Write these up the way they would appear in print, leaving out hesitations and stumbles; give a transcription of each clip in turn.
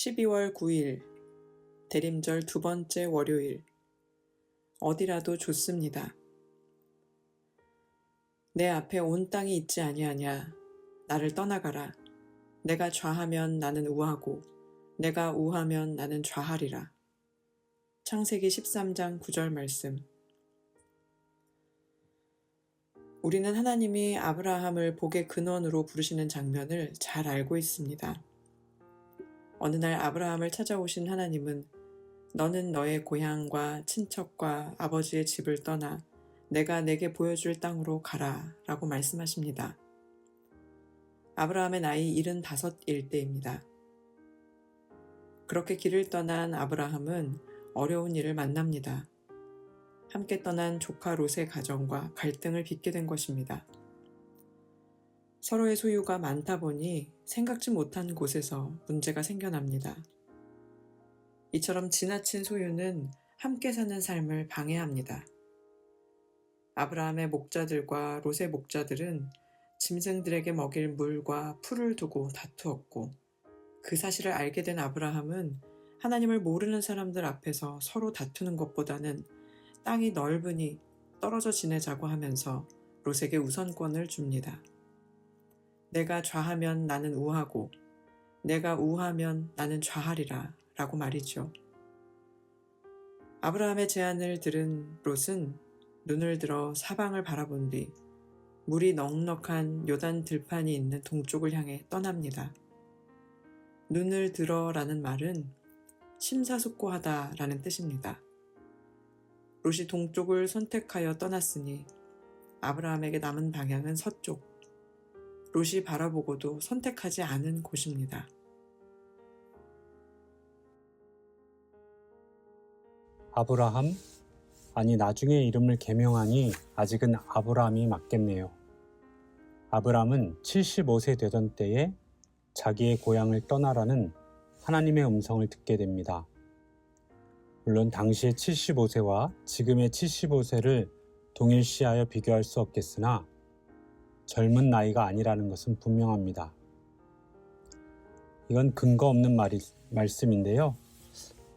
12월 9일 대림절 두 번째 월요일. 어디라도 좋습니다. 내 앞에 온 땅이 있지 아니하냐. 나를 떠나가라. 내가 좌하면 나는 우하고 내가 우하면 나는 좌하리라. 창세기 13장 9절 말씀. 우리는 하나님이 아브라함을 복의 근원으로 부르시는 장면을 잘 알고 있습니다. 어느 날 아브라함을 찾아오신 하나님은 너는 너의 고향과 친척과 아버지의 집을 떠나 내가 내게 보여줄 땅으로 가라 라고 말씀하십니다. 아브라함의 나이 75일 때입니다. 그렇게 길을 떠난 아브라함은 어려운 일을 만납니다. 함께 떠난 조카 롯의 가정과 갈등을 빚게 된 것입니다. 서로의 소유가 많다 보니 생각지 못한 곳에서 문제가 생겨납니다. 이처럼 지나친 소유는 함께 사는 삶을 방해합니다. 아브라함의 목자들과 롯의 목자들은 짐승들에게 먹일 물과 풀을 두고 다투었고, 그 사실을 알게 된 아브라함은 하나님을 모르는 사람들 앞에서 서로 다투는 것보다는 땅이 넓으니 떨어져 지내자고 하면서 롯에게 우선권을 줍니다. 내가 좌하면 나는 우하고 내가 우하면 나는 좌하리라 라고 말이죠. 아브라함의 제안을 들은 롯은 눈을 들어 사방을 바라본 뒤 물이 넉넉한 요단 들판이 있는 동쪽을 향해 떠납니다. 눈을 들어라는 말은 심사숙고하다 라는 뜻입니다. 롯이 동쪽을 선택하여 떠났으니 아브라함에게 남은 방향은 서쪽, 롯이 바라보고도 선택하지 않은 곳입니다. 아브라함? 아니 나중에 이름을 개명하니 아직은 아브라함이 맞겠네요. 아브라함은 75세 되던 때에 자기의 고향을 떠나라는 하나님의 음성을 듣게 됩니다. 물론 당시의 75세와 지금의 75세를 동일시하여 비교할 수 없겠으나 젊은 나이가 아니라는 것은 분명합니다. 이건 근거 없는 말씀인데요.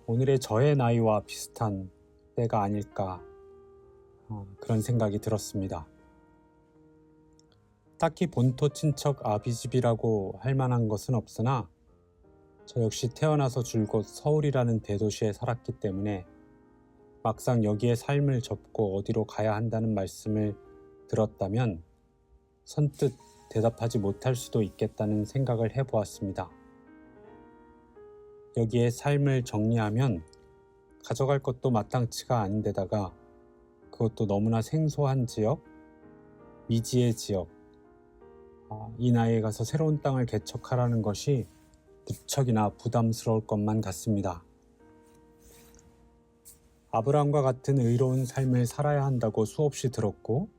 오늘의 저의 나이와 비슷한 때가 아닐까 그런 생각이 들었습니다. 딱히 본토 친척 아비집이라고 할 만한 것은 없으나 저 역시 태어나서 줄곧 서울이라는 대도시에 살았기 때문에 막상 여기에 삶을 접고 어디로 가야 한다는 말씀을 들었다면 선뜻 대답하지 못할 수도 있겠다는 생각을 해보았습니다. 여기에 삶을 정리하면 가져갈 것도 마땅치가 않은데다가 그것도 너무나 생소한 지역, 미지의 지역, 이 나이에 가서 새로운 땅을 개척하라는 것이 무척이나 부담스러울 것만 같습니다. 아브라함과 같은 의로운 삶을 살아야 한다고 수없이 들었고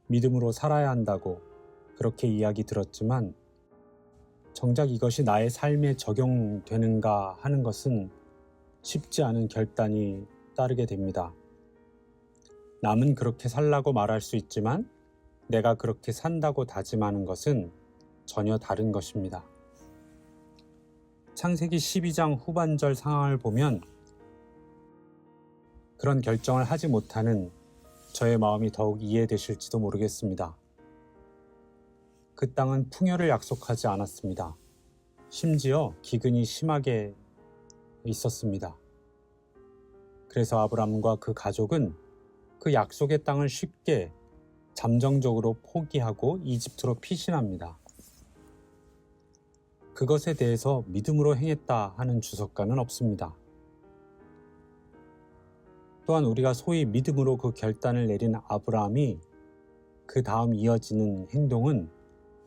믿음으로 살아야 한다고 그렇게 이야기 들었지만 정작 이것이 나의 삶에 적용되는가 하는 것은 쉽지 않은 결단이 따르게 됩니다. 남은 그렇게 살라고 말할 수 있지만 내가 그렇게 산다고 다짐하는 것은 전혀 다른 것입니다. 창세기 12장 후반절 상황을 보면 그런 결정을 하지 못하는 저의 마음이 더욱 이해되실지도 모르겠습니다. 그 땅은 풍요를 약속하지 않았습니다. 심지어 기근이 심하게 있었습니다. 그래서 아브람과 그 가족은 그 약속의 땅을 쉽게 잠정적으로 포기하고 이집트로 피신합니다. 그것에 대해서 믿음으로 행했다 하는 주석가는 없습니다. 또한 우리가 소위 믿음으로 그 결단을 내린 아브라함이 그 다음 이어지는 행동은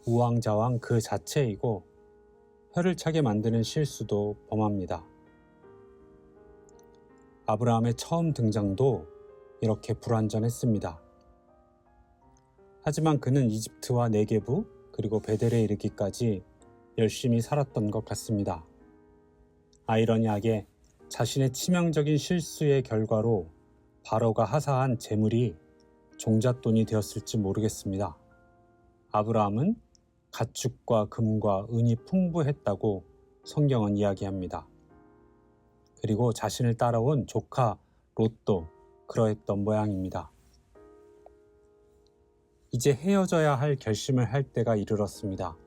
우왕좌왕 그 자체이고 혀를 차게 만드는 실수도 범합니다. 아브라함의 처음 등장도 이렇게 불완전했습니다. 하지만 그는 이집트와 네게부 그리고 베델에 이르기까지 열심히 살았던 것 같습니다. 아이러니하게 자신의 치명적인 실수의 결과로 바로가 하사한 재물이 종잣돈이 되었을지 모르겠습니다. 아브라함은 가축과 금과 은이 풍부했다고 성경은 이야기합니다. 그리고 자신을 따라온 조카 롯도 그러했던 모양입니다. 이제 헤어져야 할 결심을 할 때가 이르렀습니다.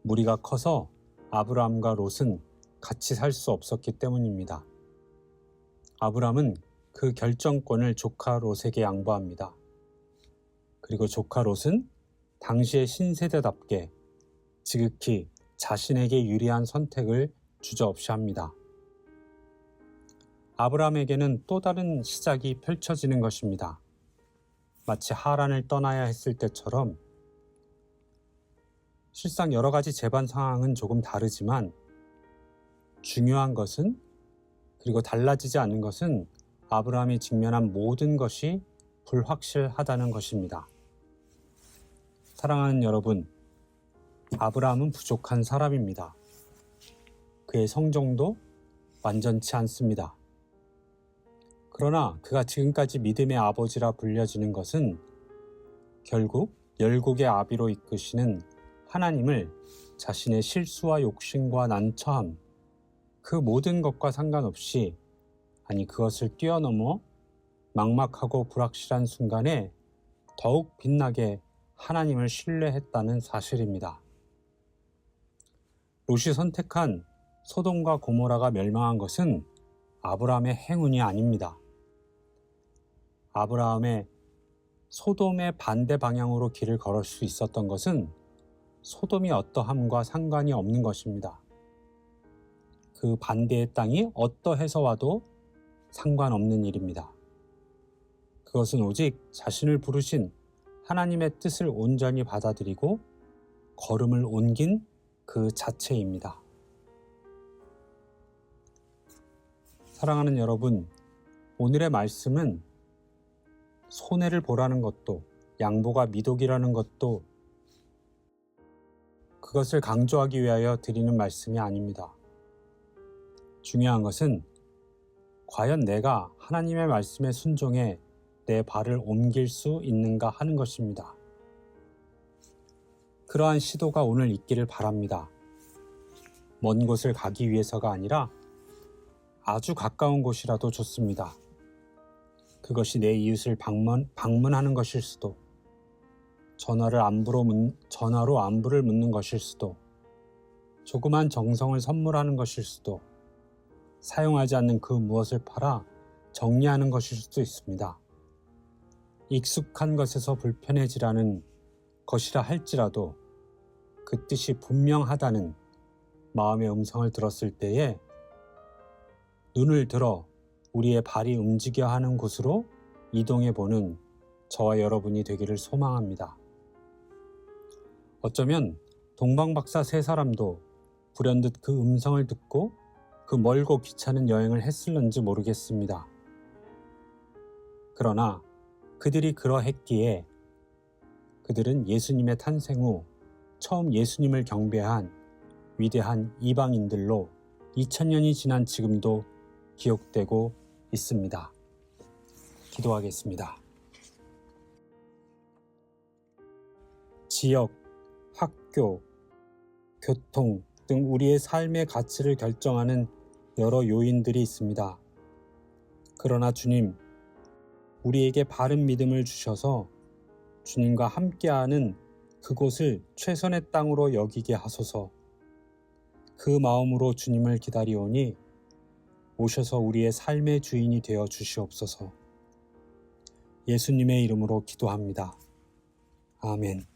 무리가 커서 아브라함과 롯은 같이 살 수 없었기 때문입니다. 아브라함은 그 결정권을 조카 롯에게 양보합니다. 그리고 조카 롯은 당시의 신세대답게 지극히 자신에게 유리한 선택을 주저없이 합니다. 아브라함에게는 또 다른 시작이 펼쳐지는 것입니다. 마치 하란을 떠나야 했을 때처럼 실상 여러 가지 재반 상황은 조금 다르지만 중요한 것은 그리고 달라지지 않는 것은 아브라함이 직면한 모든 것이 불확실하다는 것입니다. 사랑하는 여러분, 아브라함은 부족한 사람입니다. 그의 성정도 완전치 않습니다. 그러나 그가 지금까지 믿음의 아버지라 불려지는 것은 결국 열국의 아비로 이끄시는 하나님을 자신의 실수와 욕심과 난처함, 그 모든 것과 상관없이, 아니 그것을 뛰어넘어 막막하고 불확실한 순간에 더욱 빛나게 하나님을 신뢰했다는 사실입니다. 롯이 선택한 소돔과 고모라가 멸망한 것은 아브라함의 행운이 아닙니다. 아브라함의 소돔의 반대 방향으로 길을 걸을 수 있었던 것은 소돔이 어떠함과 상관이 없는 것입니다. 그 반대의 땅이 어떠해서 와도 상관없는 일입니다. 그것은 오직 자신을 부르신 하나님의 뜻을 온전히 받아들이고 걸음을 옮긴 그 자체입니다. 사랑하는 여러분, 오늘의 말씀은 손해를 보라는 것도 양보가 미독이라는 것도 그것을 강조하기 위하여 드리는 말씀이 아닙니다. 중요한 것은 과연 내가 하나님의 말씀에 순종해 내 발을 옮길 수 있는가 하는 것입니다. 그러한 시도가 오늘 있기를 바랍니다. 먼 곳을 가기 위해서가 아니라 아주 가까운 곳이라도 좋습니다. 그것이 내 이웃을 방문하는 것일 수도, 전화로 안부를 묻는 것일 수도, 조그만 정성을 선물하는 것일 수도, 사용하지 않는 그 무엇을 팔아 정리하는 것일 수도 있습니다. 익숙한 것에서 불편해지라는 것이라 할지라도 그 뜻이 분명하다는 마음의 음성을 들었을 때에 눈을 들어 우리의 발이 움직여 하는 곳으로 이동해 보는 저와 여러분이 되기를 소망합니다. 어쩌면 동방박사 세 사람도 불현듯 그 음성을 듣고 그 멀고 귀찮은 여행을 했을는지 모르겠습니다. 그러나 그들이 그러했기에 그들은 예수님의 탄생 후 처음 예수님을 경배한 위대한 이방인들로 2000년이 지난 지금도 기억되고 있습니다. 기도하겠습니다. 지역, 학교, 교통 등 우리의 삶의 가치를 결정하는 여러 요인들이 있습니다. 그러나 주님, 우리에게 바른 믿음을 주셔서 주님과 함께하는 그곳을 최선의 땅으로 여기게 하소서. 그 마음으로 주님을 기다리오니 오셔서 우리의 삶의 주인이 되어 주시옵소서. 예수님의 이름으로 기도합니다. 아멘.